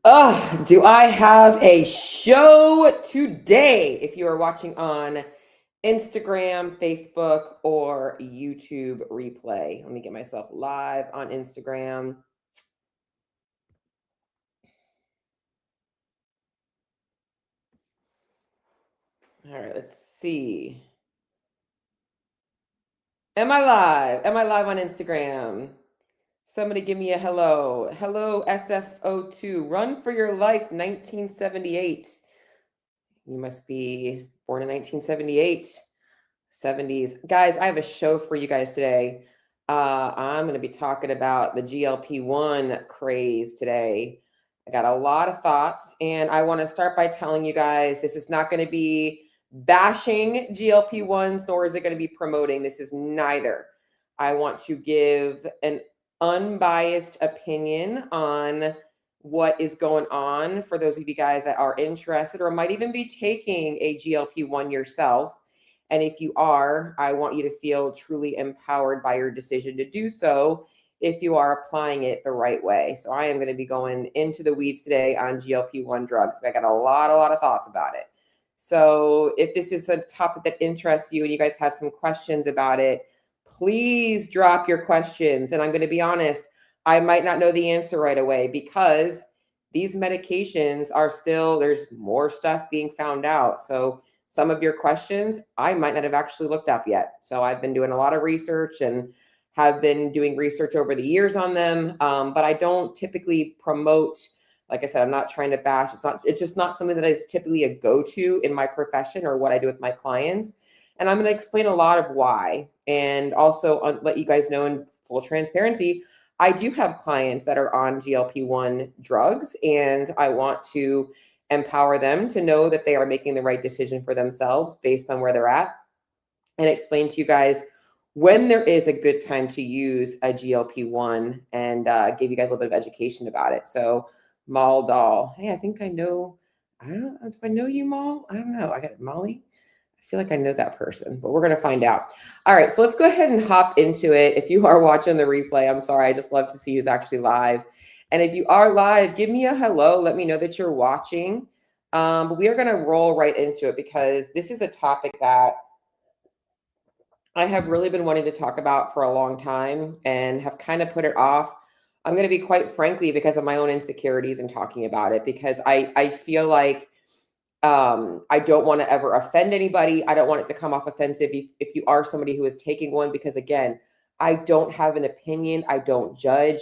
Do I have a show today? If you are watching on Instagram, Facebook, or YouTube replay, let me get myself live on Instagram. All right, let's see. Am I live? Am I live on Instagram? Somebody give me a hello. Hello, SFO2. Run for Your Life, 1978. You must be born in 1978. 70s. Guys, I have a show for you guys today. I'm going to be talking about the GLP-1 craze today. I got a lot of thoughts, and I want to start by telling you guys this is not going to be bashing GLP-1s, nor is it going to be promoting. This is neither. I want to give an unbiased opinion on what is going on for those of you guys that are interested or might even be taking a GLP-1 yourself. And if you are, I want you to feel truly empowered by your decision to do so if you are applying it the right way. So I am going to be going into the weeds today on GLP-1 drugs. I got a lot of thoughts about it. So if this is a topic that interests you and you guys have some questions about it, please drop your questions. And I'm going to be honest, I might not know the answer right away because these medications are still, there's more stuff being found out. So some of your questions I might not have actually looked up yet. So I've been doing a lot of research and have been doing research over the years on them. But I don't typically promote, like I said, I'm not trying to bash. It's just not something that is typically a go-to in my profession or what I do with my clients. And I'm going to explain a lot of why, and also let you guys know in full transparency, I do have clients that are on GLP-1 drugs, and I want to empower them to know that they are making the right decision for themselves based on where they're at, and explain to you guys when there is a good time to use a GLP-1 and give you guys a little bit of education about it. So Mal Doll, hey, I think I know, I don't know, do I know you, Mal? I don't know. I got Molly. I feel like I know that person, but we're going to find out. All right, so let's go ahead and hop into it. If you are watching the replay, I'm sorry, I just love to see who's actually live. And if you are live, give me a hello. Let me know that you're watching. But we are going to roll right into it because this is a topic that I have really been wanting to talk about for a long time and have kind of put it off. I'm going to be quite frankly because of my own insecurities in talking about it, because I feel like I don't want to ever offend anybody. I don't want it to come off offensive if you are somebody who is taking one, because again, I don't have an opinion. I don't judge.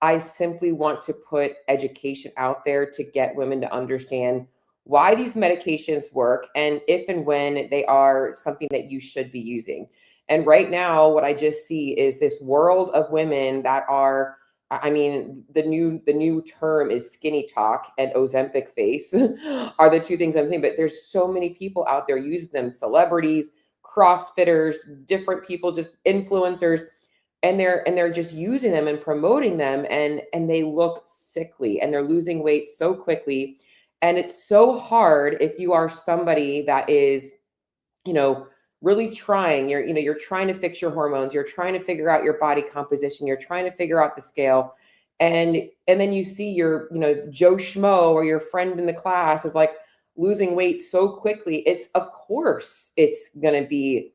I simply want to put education out there to get women to understand why these medications work and if and when they are something that you should be using. And right now, what I just see is this world of women that are, I mean, the new term is skinny talk and Ozempic face are the two things I'm thinking. But there's so many people out there using them, celebrities, CrossFitters, different people, just influencers, and they're just using them and promoting them, and they look sickly and they're losing weight so quickly. And it's so hard if you are somebody that is, really trying, you're trying to fix your hormones, you're trying to figure out your body composition, you're trying to figure out the scale, and then you see your, Joe Schmo or your friend in the class is like losing weight so quickly. It's, of course it's going to be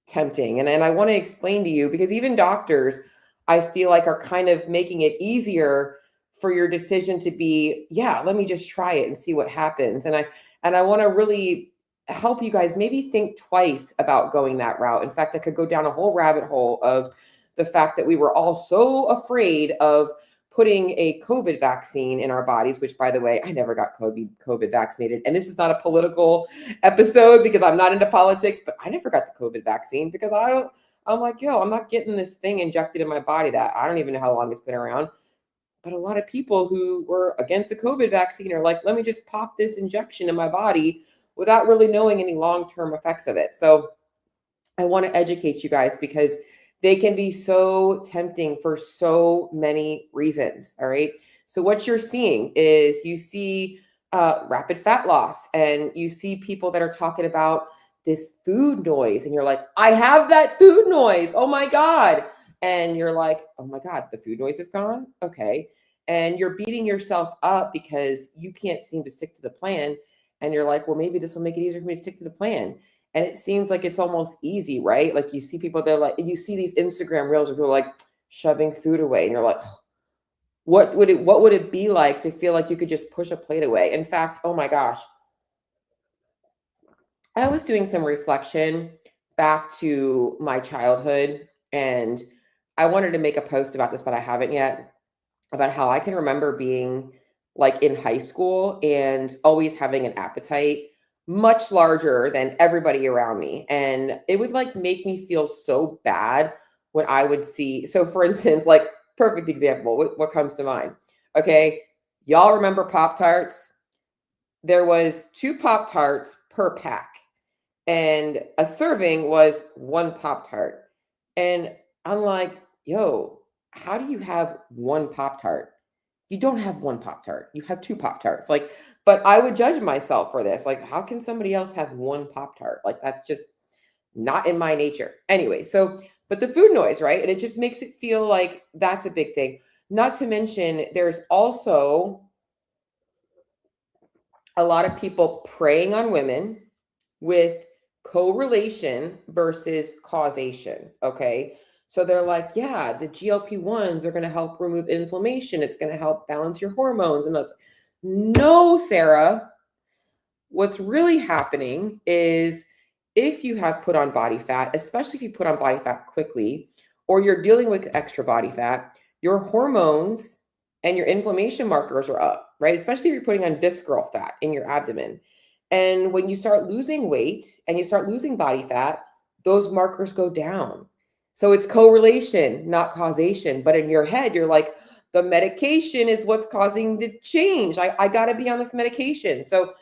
tempting. And I want to explain to you, because even doctors, I feel like, are kind of making it easier for your decision to be, yeah, let me just try it and see what happens. And I want to really help you guys maybe think twice about going that route. In fact, I could go down a whole rabbit hole of the fact that we were all so afraid of putting a COVID vaccine in our bodies, which, by the way, I never got COVID vaccinated. And this is not a political episode because I'm not into politics, but I never got the COVID vaccine because I'm like, I'm not getting this thing injected in my body that I don't even know how long it's been around. But a lot of people who were against the COVID vaccine are like, let me just pop this injection in my body without really knowing any long-term effects of it. So I want to educate you guys because they can be so tempting for so many reasons. All right. So what you're seeing is you see rapid fat loss, and you see people that are talking about this food noise, and you're like, I have that food noise. Oh my God. And you're like, oh my God, the food noise is gone. Okay. and you're beating yourself up because you can't seem to stick to the plan. And you're like, well, maybe this will make it easier for me to stick to the plan. And it seems like it's almost easy, right? Like you see people, they're like, you see these Instagram reels where people are like shoving food away, and you're like, what would it be like to feel like you could just push a plate away? In fact, oh my gosh, I was doing some reflection back to my childhood, and I wanted to make a post about this, but I haven't yet, about how I can remember being like in high school and always having an appetite much larger than everybody around me. And it would like make me feel so bad when I would see. So, for instance, like, perfect example, what comes to mind? Okay, y'all remember Pop Tarts? There was 2 Pop Tarts per pack, and a serving was 1 Pop Tart. And I'm like, yo, how do you have 1 Pop Tart? You don't have 1 Pop Tart. You have 2 Pop Tarts. Like, but I would judge myself for this. Like, how can somebody else have 1 Pop Tart? Like, that's just not in my nature. Anyway, so, but the food noise, right? And it just makes it feel like that's a big thing. Not to mention, there's also a lot of people preying on women with correlation versus causation. Okay. So they're like, yeah, the GLP-1s are going to help remove inflammation. It's going to help balance your hormones. And that's no, Sarah. What's really happening is if you have put on body fat, especially if you put on body fat quickly, or you're dealing with extra body fat, your hormones and your inflammation markers are up, right? Especially if you're putting on visceral fat in your abdomen. And when you start losing weight and you start losing body fat, those markers go down. So it's correlation, not causation. But in your head, you're like, the medication is what's causing the change. I got to be on this medication. So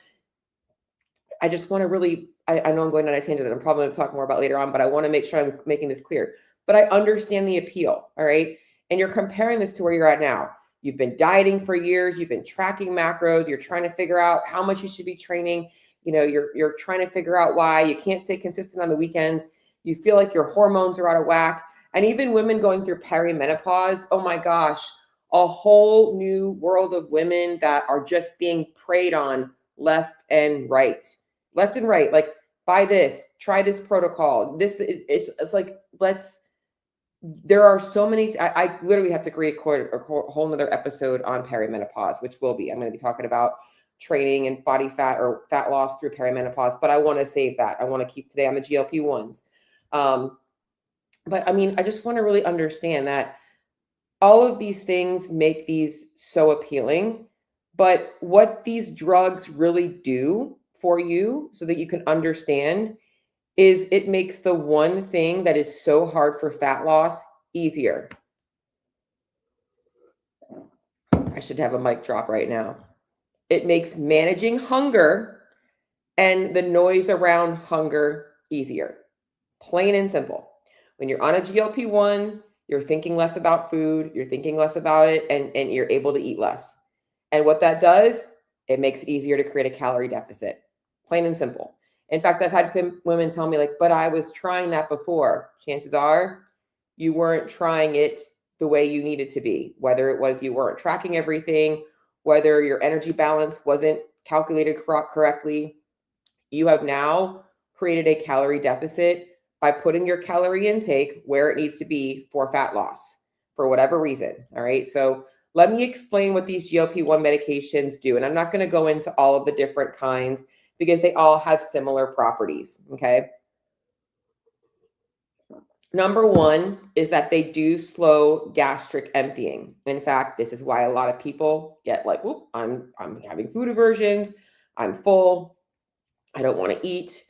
I just want to really, I know I'm going on a tangent that I'm probably going to talk more about later on, but I want to make sure I'm making this clear. But I understand the appeal, all right? And you're comparing this to where you're at now. You've been dieting for years. You've been tracking macros. You're trying to figure out how much you should be training. You know, you're trying to figure out why you can't stay consistent on the weekends. You feel like your hormones are out of whack. And even women going through perimenopause, oh my gosh, a whole new world of women that are just being preyed on left and right. Left and right, like, buy this, try this protocol. This it's like, there are so many. I literally have to create a whole nother episode on perimenopause, which I'm going to be talking about training and body fat or fat loss through perimenopause. But I want to save that. I want to keep today on the GLP-1s. But I mean, I just want to really understand that all of these things make these so appealing. But what these drugs really do for you, so that you can understand, is it makes the one thing that is so hard for fat loss easier. I should have a mic drop right now. It makes managing hunger and the noise around hunger easier. Plain and simple. When you're on a GLP-1, you're thinking less about food, you're thinking less about it, and you're able to eat less. And what that does, it makes it easier to create a calorie deficit. Plain and simple. In fact, I've had women tell me, like, but I was trying that before. Chances are you weren't trying it the way you needed to be, whether it was you weren't tracking everything, whether your energy balance wasn't calculated correctly. You have now created a calorie deficit by putting your calorie intake where it needs to be for fat loss for whatever reason. All right. So let me explain what these GLP-1 medications do. And I'm not going to go into all of the different kinds because they all have similar properties. Okay. Number one is that they do slow gastric emptying. In fact, this is why a lot of people get like, whoop, I'm having food aversions. I'm full. I don't want to eat.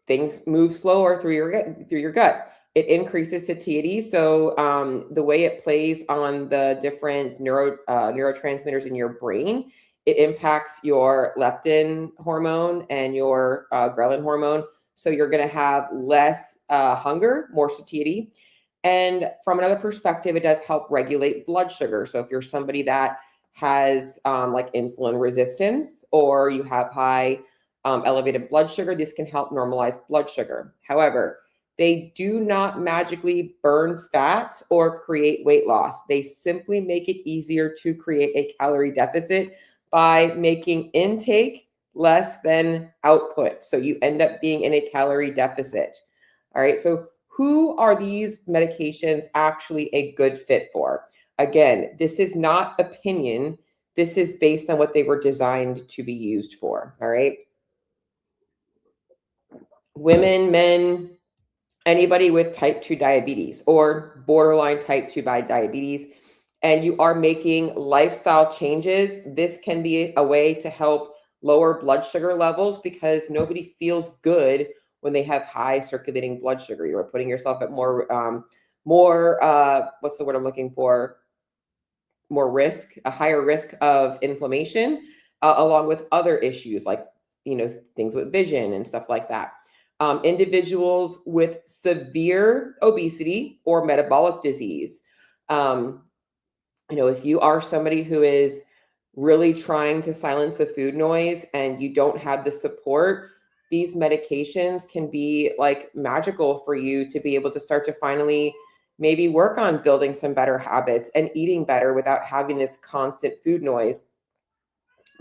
Things move slower through your gut. It increases satiety. So the way it plays on the different neurotransmitters in your brain, it impacts your leptin hormone and your ghrelin hormone. So you're going to have less hunger, more satiety. And from another perspective, it does help regulate blood sugar. So if you're somebody that has like insulin resistance, or you have high elevated blood sugar, this can help normalize blood sugar. However, They do not magically burn fat or create weight loss. They simply make it easier to create a calorie deficit by making intake less than output. So you end up being in a calorie deficit. All right. So who are these medications actually a good fit for? Again, this is not opinion. This is based on what they were designed to be used for. All right. Women, men, anybody with type 2 diabetes or borderline type 2 diabetes, and you are making lifestyle changes, this can be a way to help lower blood sugar levels, because nobody feels good when they have high circulating blood sugar. You are putting yourself at what's the word I'm looking for? More risk, a higher risk of inflammation, along with other issues like, things with vision and stuff like that. Individuals with severe obesity or metabolic disease. If you are somebody who is really trying to silence the food noise and you don't have the support, these medications can be like magical for you to be able to start to finally maybe work on building some better habits and eating better without having this constant food noise.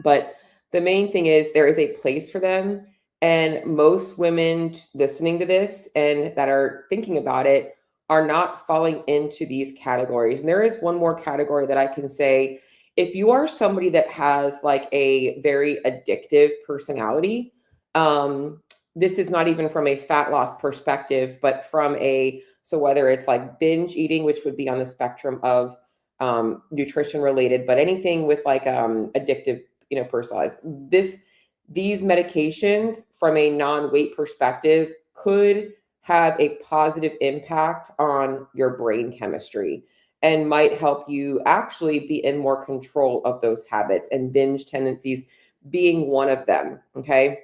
But the main thing is there is a place for them. And most women listening to this and that are thinking about it are not falling into these categories. And there is one more category that I can say. If you are somebody that has like a very addictive personality, this is not even from a fat loss perspective, but from so whether it's like binge eating, which would be on the spectrum of nutrition related, but anything with like addictive, personalized, these medications from a non-weight perspective could have a positive impact on your brain chemistry and might help you actually be in more control of those habits, and binge tendencies being one of them. Okay.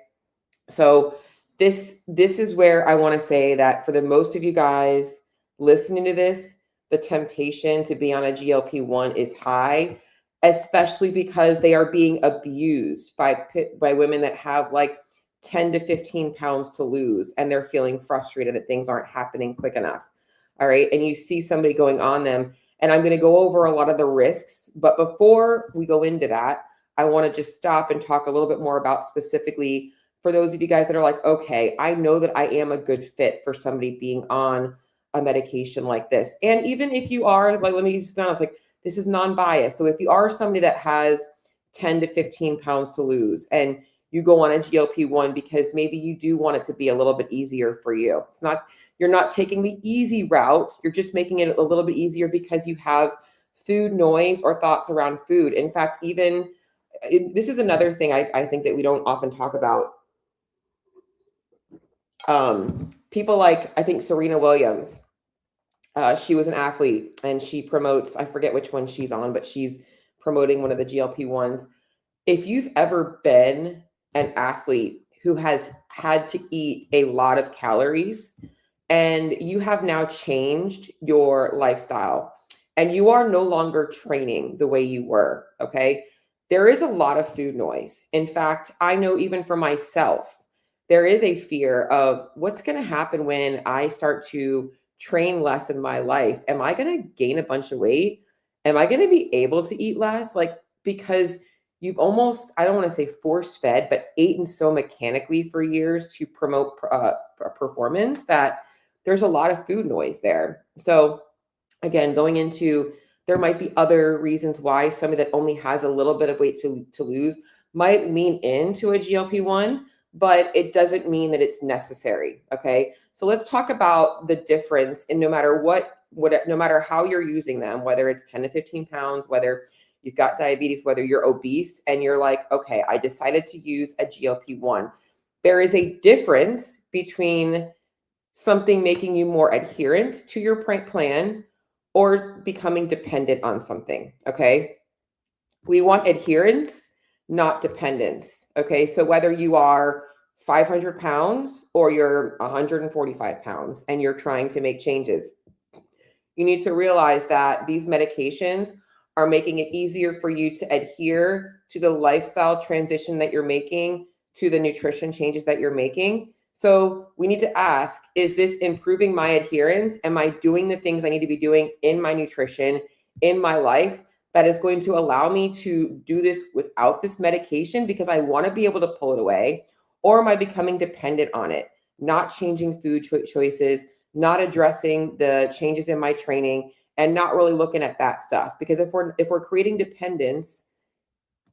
So this is where I want to say that for the most of you guys listening to this, the temptation to be on a GLP-1 is high, especially because they are being abused by women that have like 10 to 15 pounds to lose, and they're feeling frustrated that things aren't happening quick enough. All right. And you see somebody going on them, and I'm going to go over a lot of the risks. But before we go into that, I want to just stop and talk a little bit more about specifically for those of you guys that are like, okay, I know that I am a good fit for somebody being on a medication like this. And even if you are, like, let me just be honest, like, this is non-biased. So if you are somebody that has 10 to 15 pounds to lose and you go on a GLP-1 because maybe you do want it to be a little bit easier for you. You're not taking the easy route. You're just making it a little bit easier because you have food noise or thoughts around food. In fact, this is another thing I think that we don't often talk about. People like, I think Serena Williams, she was an athlete and she promotes, I forget which one she's on, but she's promoting one of the GLP-1s. If you've ever been an athlete who has had to eat a lot of calories and you have now changed your lifestyle and you are no longer training the way you were, okay, there is a lot of food noise. In fact, I know even for myself, there is a fear of what's going to happen when I start to train less in my life. Am I going to gain a bunch of weight? Am I going to be able to eat less? Like, because you've almost, I don't want to say force fed, but eaten so mechanically for years to promote performance that there's a lot of food noise there. So again, going into, there might be other reasons why somebody that only has a little bit of weight to lose might lean into a GLP-1, but it doesn't mean that it's necessary. Okay. So let's talk about the difference in no matter how you're using them, whether it's 10 to 15 pounds, whether you've got diabetes, whether you're obese and you're like, okay, I decided to use a GLP-1. There is a difference between something making you more adherent to your plan or becoming dependent on something. Okay. We want adherence, not dependence. Okay. So whether you are 500 pounds or you're 145 pounds and you're trying to make changes, you need to realize that these medications are making it easier for you to adhere to the lifestyle transition that you're making, to the nutrition changes that you're making, So we need to ask, is this improving my adherence? Am I doing the things I need to be doing in my nutrition, in my life, that is going to allow me to do this without this medication because I want to be able to pull it away? Or am I becoming dependent on it, not changing food choices, not addressing the changes in my training, and not really looking at that stuff? Because if we're creating dependence,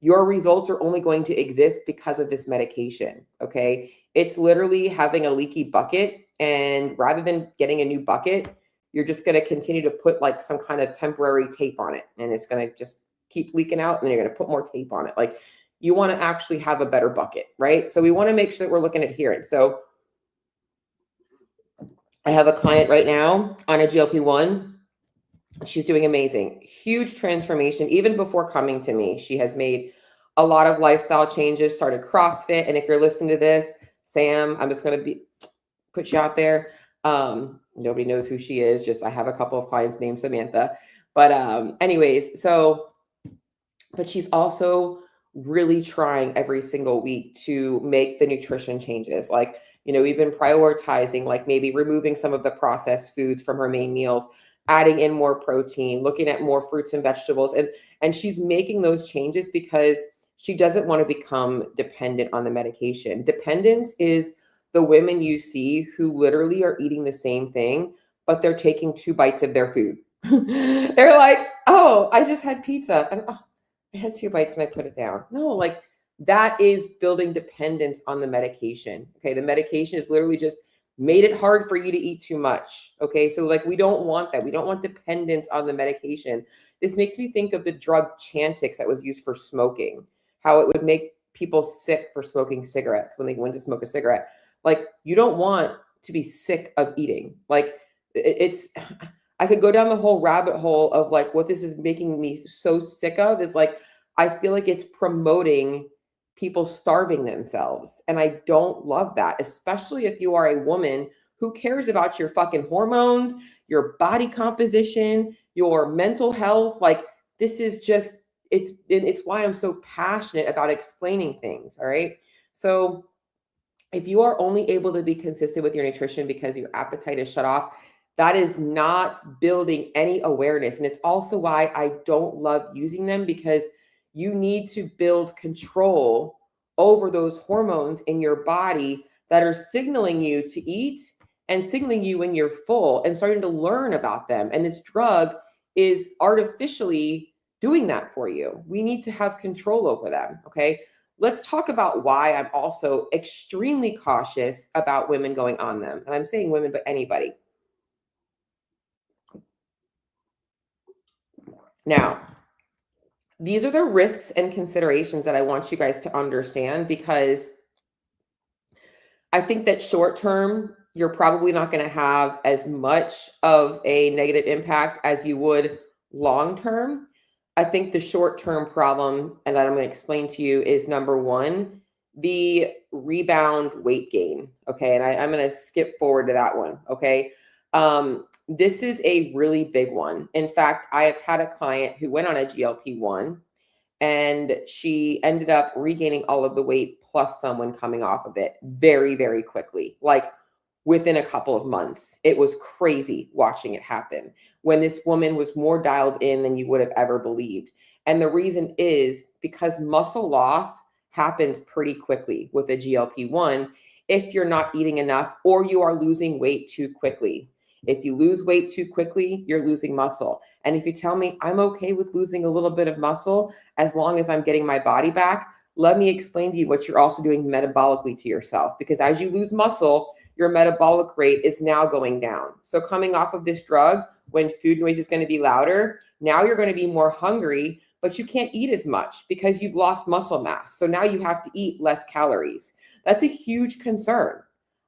your results are only going to exist because of this medication. Okay. It's literally having a leaky bucket. And rather than getting a new bucket, you're just going to continue to put like some kind of temporary tape on it. And it's going to just keep leaking out. And then you're going to put more tape on it. Like, you want to actually have a better bucket, right? So we want to make sure that we're looking at adherence. So I have a client right now on a GLP-1. She's doing amazing. Huge transformation. Even before coming to me, she has made a lot of lifestyle changes, started CrossFit. And if you're listening to this, Sam, I'm just going to put you out there. Nobody knows who she is. Just, I have a couple of clients named Samantha. But anyways, but she's also really trying every single week to make the nutrition changes. Like, we've been prioritizing, like maybe removing some of the processed foods from her main meals, adding in more protein, looking at more fruits and vegetables. And she's making those changes because she doesn't want to become dependent on the medication. Dependence is the women you see who literally are eating the same thing, but they're taking 2 bites of their food. They're like, oh, I just had pizza. And oh, I had 2 bites and I put it down. No, like, that is building dependence on the medication. Okay. The medication is literally just made it hard for you to eat too much. Okay. So like, we don't want that. We don't want dependence on the medication. This makes me think of the drug Chantix that was used for smoking, how it would make people sick for smoking cigarettes when they went to smoke a cigarette. Like, you don't want to be sick of eating. Like, I could go down the whole rabbit hole of like, what this is making me so sick of is like, I feel like it's promoting people starving themselves. And I don't love that, especially if you are a woman who cares about your fucking hormones, your body composition, your mental health. Like, this is just, it's why I'm so passionate about explaining things. All right. So if you are only able to be consistent with your nutrition because your appetite is shut off, that is not building any awareness. And it's also why I don't love using them, because you need to build control over those hormones in your body that are signaling you to eat and signaling you when you're full, and starting to learn about them. And this drug is artificially doing that for you. We need to have control over them. Okay. Let's talk about why I'm also extremely cautious about women going on them. And I'm saying women, but anybody. Now, these are the risks and considerations that I want you guys to understand, because I think that short term, you're probably not going to have as much of a negative impact as you would long term. I think the short term problem, and that I'm going to explain to you, is number one, the rebound weight gain. Okay. And I'm going to skip forward to that one. Okay. This is a really big one. In fact, I have had a client who went on a GLP-1 and she ended up regaining all of the weight plus someone coming off of it very, very quickly, like within a couple of months. It was crazy watching it happen when this woman was more dialed in than you would have ever believed. And the reason is because muscle loss happens pretty quickly with a GLP-1 if you're not eating enough or you are losing weight too quickly. If you lose weight too quickly, you're losing muscle. And if you tell me I'm okay with losing a little bit of muscle as long as I'm getting my body back, let me explain to you what you're also doing metabolically to yourself. Because as you lose muscle, your metabolic rate is now going down. So coming off of this drug, when food noise is going to be louder, now you're going to be more hungry, but you can't eat as much because you've lost muscle mass. So now you have to eat less calories. That's a huge concern.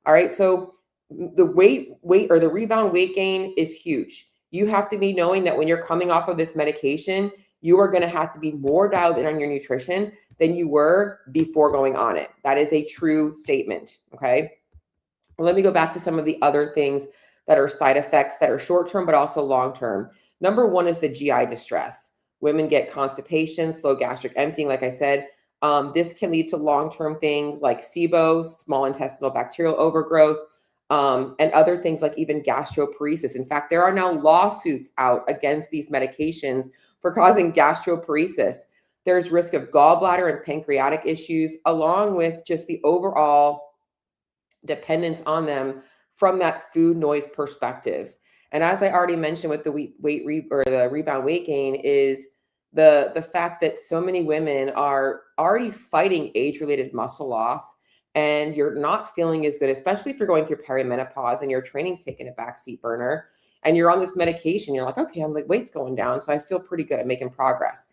All right. So the weight or the rebound weight gain is huge. You have to be knowing that when you're coming off of this medication, you are going to have to be more dialed in on your nutrition than you were before going on it. That is a true statement. Okay. Let me go back to some of the other things that are side effects that are short-term, but also long-term. Number one is the GI distress. Women get constipation, slow gastric emptying, like I said. This can lead to long-term things like SIBO, small intestinal bacterial overgrowth, and other things like even gastroparesis. In fact, there are now lawsuits out against these medications for causing gastroparesis. There's risk of gallbladder and pancreatic issues, along with just the overall dependence on them from that food noise perspective. And as I already mentioned with the the rebound weight gain is the fact that so many women are already fighting age-related muscle loss, and you're not feeling as good, especially if you're going through perimenopause and your training's taking a backseat burner and you're on this medication. You're like, okay, I'm like, weight's going down, so I feel pretty good at making progress.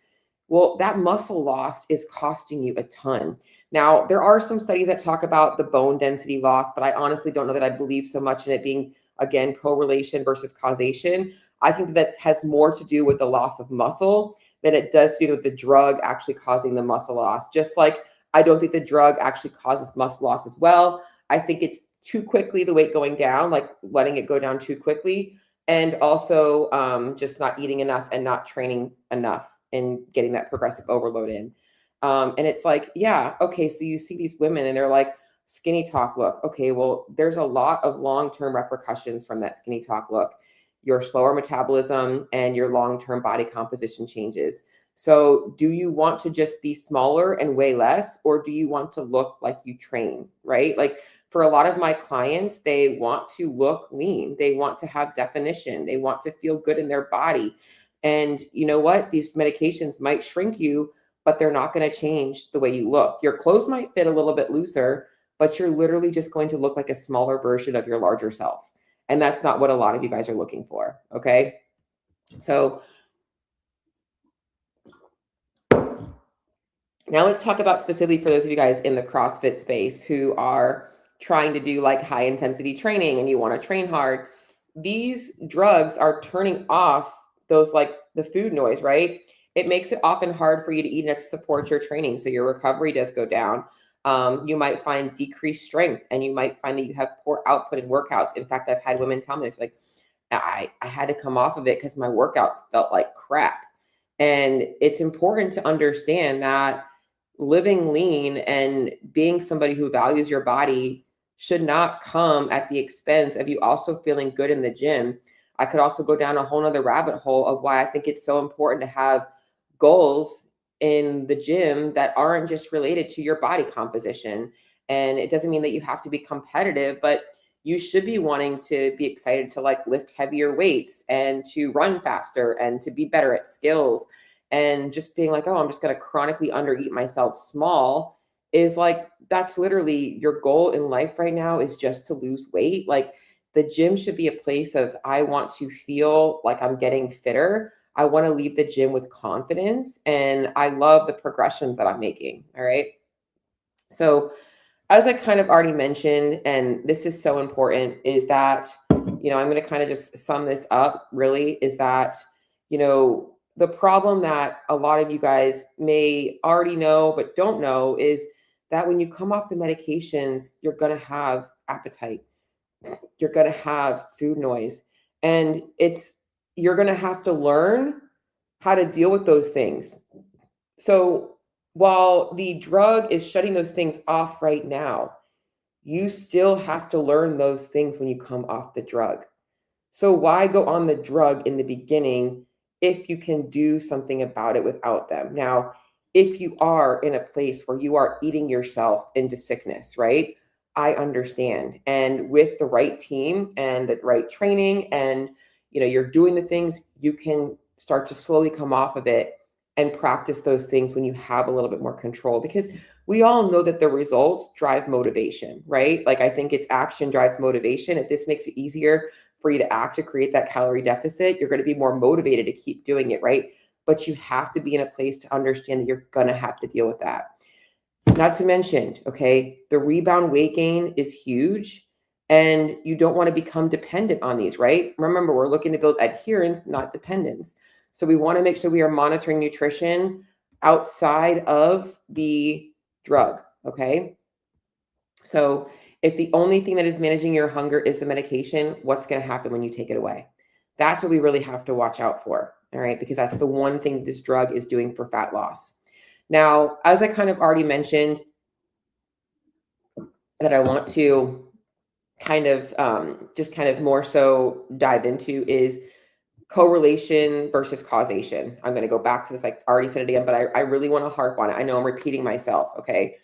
Well, that muscle loss is costing you a ton. Now, there are some studies that talk about the bone density loss, but I honestly don't know that I believe so much in it being, again, correlation versus causation. I think that has more to do with the loss of muscle than it does to do with the drug actually causing the muscle loss. Just like I don't think the drug actually causes muscle loss as well. I think it's too quickly the weight going down, like letting it go down too quickly, and also just not eating enough and not training enough and getting that progressive overload in. And it's like, yeah, okay, so you see these women and they're like, skinny talk look. Okay, well, there's a lot of long-term repercussions from that skinny talk look. Your slower metabolism and your long-term body composition changes. So do you want to just be smaller and weigh less, or do you want to look like you train, right? Like for a lot of my clients, they want to look lean. They want to have definition. They want to feel good in their body. And you know what? These medications might shrink you, but they're not going to change the way you look. Your clothes might fit a little bit looser, but you're literally just going to look like a smaller version of your larger self. And that's not what a lot of you guys are looking for. Okay. So now let's talk about specifically for those of you guys in the CrossFit space who are trying to do like high intensity training and you want to train hard. These drugs are turning off those like the food noise, right? It makes it often hard for you to eat enough to support your training. So your recovery does go down. You might find decreased strength, and you might find that you have poor output in workouts. In fact, I've had women tell me, it's like, I had to come off of it because my workouts felt like crap. And it's important to understand that living lean and being somebody who values your body should not come at the expense of you also feeling good in the gym. I could also go down a whole nother rabbit hole of why I think it's so important to have goals in the gym that aren't just related to your body composition. And it doesn't mean that you have to be competitive, but you should be wanting to be excited to like lift heavier weights and to run faster and to be better at skills. And just being like, oh, I'm just going to chronically undereat myself small is like, that's literally your goal in life right now is just to lose weight. Like the gym should be a place of, I want to feel like I'm getting fitter. I want to leave the gym with confidence. And I love the progressions that I'm making. All right. So as I kind of already mentioned, and this is so important, is that, I'm going to kind of just sum this up really, is that, the problem that a lot of you guys may already know, but don't know is that when you come off the medications, you're going to have appetite. You're going to have food noise, and you're going to have to learn how to deal with those things. So while the drug is shutting those things off right now, you still have to learn those things when you come off the drug. So why go on the drug in the beginning if you can do something about it without them? Now, if you are in a place where you are eating yourself into sickness, right? I understand. And with the right team and the right training and, you're doing the things, you can start to slowly come off of it and practice those things when you have a little bit more control, because we all know that the results drive motivation, right? Like I think it's action drives motivation. If this makes it easier for you to act to create that calorie deficit, you're going to be more motivated to keep doing it, right? But you have to be in a place to understand that you're going to have to deal with that. Not to mention, okay, the rebound weight gain is huge, and you don't want to become dependent on these, right? Remember, we're looking to build adherence, not dependence. So we want to make sure we are monitoring nutrition outside of the drug, okay? So if the only thing that is managing your hunger is the medication, what's going to happen when you take it away? That's what we really have to watch out for, all right? Because that's the one thing this drug is doing for fat loss. Now, as I kind of already mentioned, that I want to just kind of more so dive into is correlation versus causation. I'm going to go back to this. I already said it again, but I really want to harp on it. I know I'm repeating myself. Okay.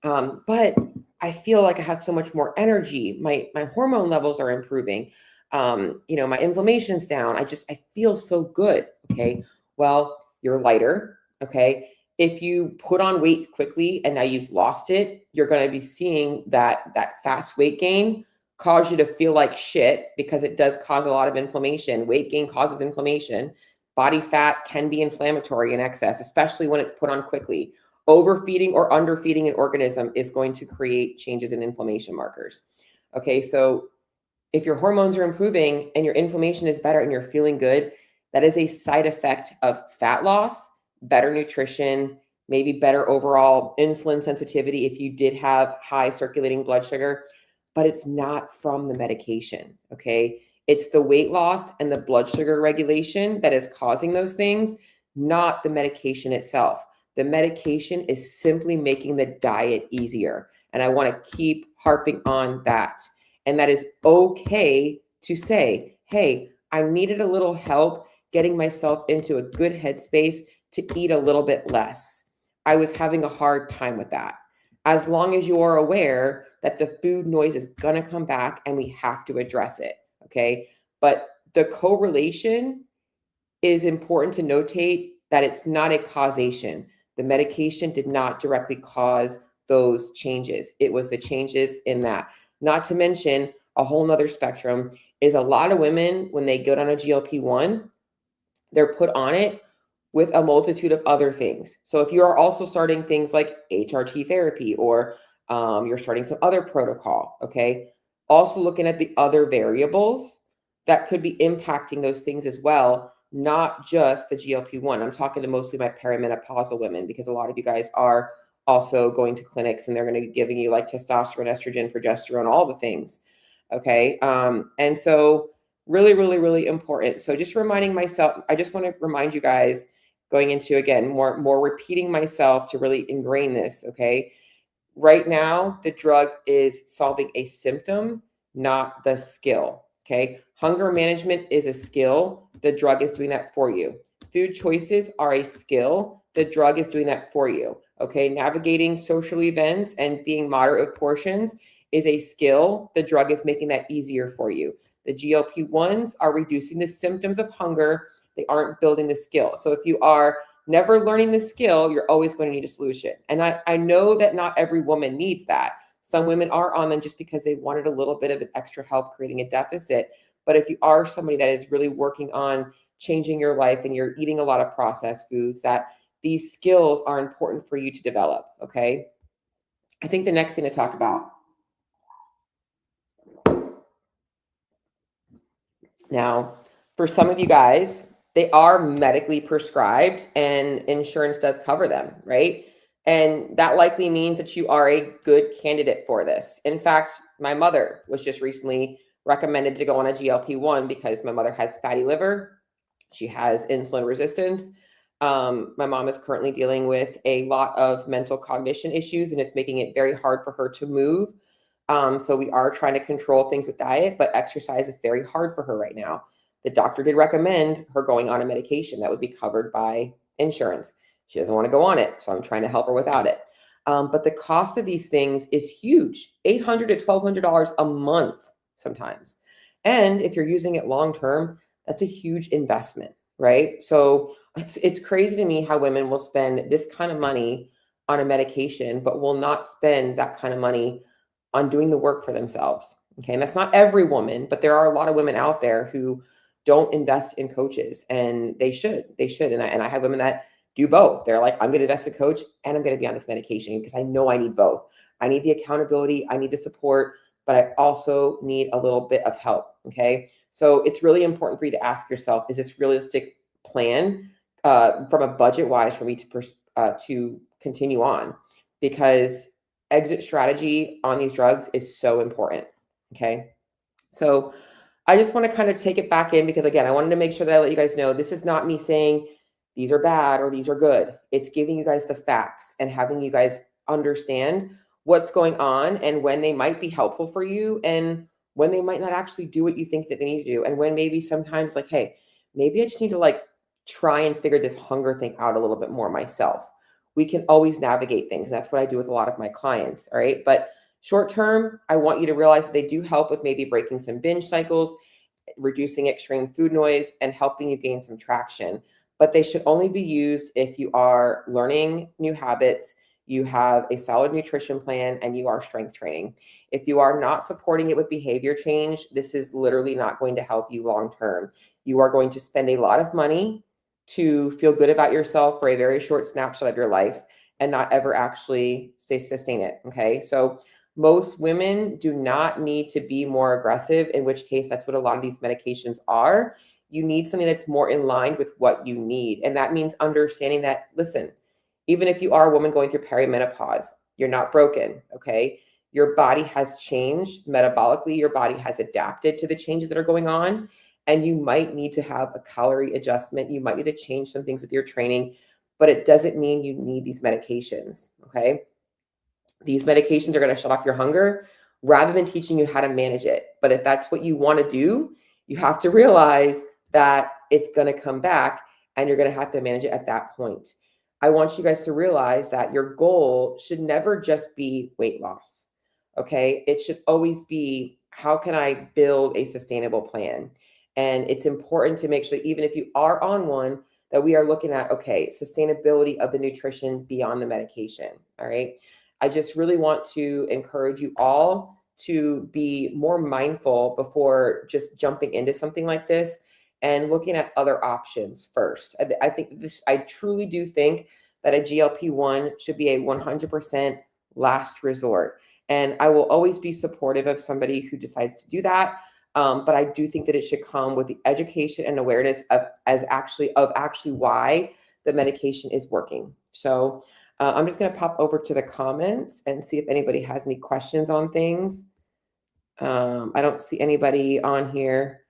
But I feel like I have so much more energy. My hormone levels are improving. My inflammation's down. I feel so good. Okay. Well, you're lighter. Okay. If you put on weight quickly and now you've lost it, you're going to be seeing that fast weight gain cause you to feel like shit, because it does cause a lot of inflammation. Weight gain causes inflammation. Body fat can be inflammatory in excess, especially when it's put on quickly. Overfeeding or underfeeding an organism is going to create changes in inflammation markers. Okay, so if your hormones are improving and your inflammation is better and you're feeling good, that is a side effect of fat loss, better nutrition, maybe better overall insulin sensitivity if you did have high circulating blood sugar, but it's not from the medication. Okay, it's the weight loss and the blood sugar regulation that is causing those things, not the medication itself. The medication is simply making the diet easier. And I want to keep harping on that. And that is okay to say, hey, I needed a little help getting myself into a good headspace to eat a little bit less. I was having a hard time with that. As long as you are aware that the food noise is going to come back and we have to address it. Okay. But the correlation is important to notate that it's not a causation. The medication did not directly cause those changes. It was the changes in that. Not to mention, a whole nother spectrum is a lot of women, when they go down a GLP-1, they're put on it with a multitude of other things. So if you are also starting things like HRT therapy, or you're starting some other protocol, okay, also looking at the other variables that could be impacting those things as well, not just the GLP-1. I'm talking to mostly my perimenopausal women, because a lot of you guys are also going to clinics and they're going to be giving you like testosterone, estrogen, progesterone, all the things. Okay. And so really, really, really important. So just reminding myself, I just want to remind you guys, going into, again, more repeating myself to really ingrain this. Okay. Right now, the drug is solving a symptom, not the skill. Okay. Hunger management is a skill. The drug is doing that for you. Food choices are a skill. The drug is doing that for you. Okay. Navigating social events and being moderate with portions is a skill. The drug is making that easier for you. The GLP-1s are reducing the symptoms of hunger. They aren't building the skill. So if you are never learning the skill, you're always going to need a solution. And I know that not every woman needs that. Some women are on them just because they wanted a little bit of an extra help creating a deficit. But if you are somebody that is really working on changing your life and you're eating a lot of processed foods, that these skills are important for you to develop. Okay. I think the next thing to talk about now, for some of you guys, they are medically prescribed and insurance does cover them, right? And that likely means that you are a good candidate for this. In fact, my mother was just recently recommended to go on a GLP-1 because my mother has fatty liver. She has insulin resistance. My mom is currently dealing with a lot of mental cognition issues, and it's making it very hard for her to move. So we are trying to control things with diet, but exercise is very hard for her right now. The doctor did recommend her going on a medication that would be covered by insurance. She doesn't want to go on it, so I'm trying to help her without it. But the cost of these things is huge, $800 to $1,200 a month sometimes. And if you're using it long term, that's a huge investment, right? So it's crazy to me how women will spend this kind of money on a medication, but will not spend that kind of money on doing the work for themselves. Okay. And that's not every woman, but there are a lot of women out there who don't invest in coaches, and they should. And I have women that do both. They're like, I'm going to invest in a coach and I'm going to be on this medication because I know I need both. I need the accountability, I need the support, but I also need a little bit of help. Okay. So it's really important for you to ask yourself, is this realistic plan from a budget wise for me to continue on? Because exit strategy on these drugs is so important. Okay. So I just want to kind of take it back in because, again, I wanted to make sure that I let you guys know this is not me saying these are bad or these are good. It's giving you guys the facts and having you guys understand what's going on and when they might be helpful for you and when they might not actually do what you think that they need to do. And when maybe sometimes like, hey, maybe I just need to like try and figure this hunger thing out a little bit more myself. We can always navigate things. That's what I do with a lot of my clients. All right. But short term, I want you to realize that they do help with maybe breaking some binge cycles, reducing extreme food noise, and helping you gain some traction. But they should only be used if you are learning new habits, you have a solid nutrition plan, and you are strength training. If you are not supporting it with behavior change, this is literally not going to help you long term. You are going to spend a lot of money to feel good about yourself for a very short snapshot of your life and not ever actually sustain it. Okay. So most women do not need to be more aggressive, in which case that's what a lot of these medications are. You need something that's more in line with what you need. And that means understanding that, listen, even if you are a woman going through perimenopause, you're not broken, okay? Your body has changed metabolically. Your body has adapted to the changes that are going on. And you might need to have a calorie adjustment. You might need to change some things with your training, but it doesn't mean you need these medications, okay? These medications are going to shut off your hunger rather than teaching you how to manage it. But if that's what you want to do, you have to realize that it's going to come back and you're going to have to manage it at that point. I want you guys to realize that your goal should never just be weight loss. Okay. It should always be, how can I build a sustainable plan? And it's important to make sure, even if you are on one, that we are looking at, okay, sustainability of the nutrition beyond the medication. All right. I just really want to encourage you all to be more mindful before just jumping into something like this and looking at other options first. I think this, I truly do think that a GLP-1 should be a 100% last resort. And I will always be supportive of somebody who decides to do that. But I do think that it should come with the education and awareness of actually why the medication is working. So I'm just going to pop over to the comments and see if anybody has any questions on things. I don't see anybody on here,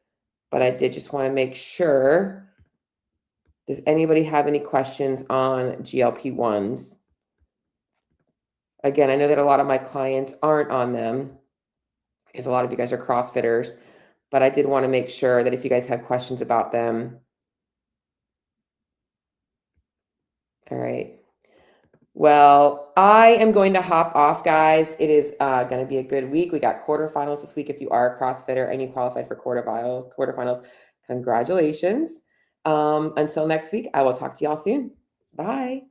but I did just want to make sure. Does anybody have any questions on GLP-1s? Again, I know that a lot of my clients aren't on them because a lot of you guys are CrossFitters, but I did want to make sure that if you guys have questions about them. All right. Well, I am going to hop off, guys. It is going to be a good week. We got quarterfinals this week. If you are a CrossFitter and you qualified for quarterfinals, congratulations. Until next week, I will talk to y'all soon. Bye.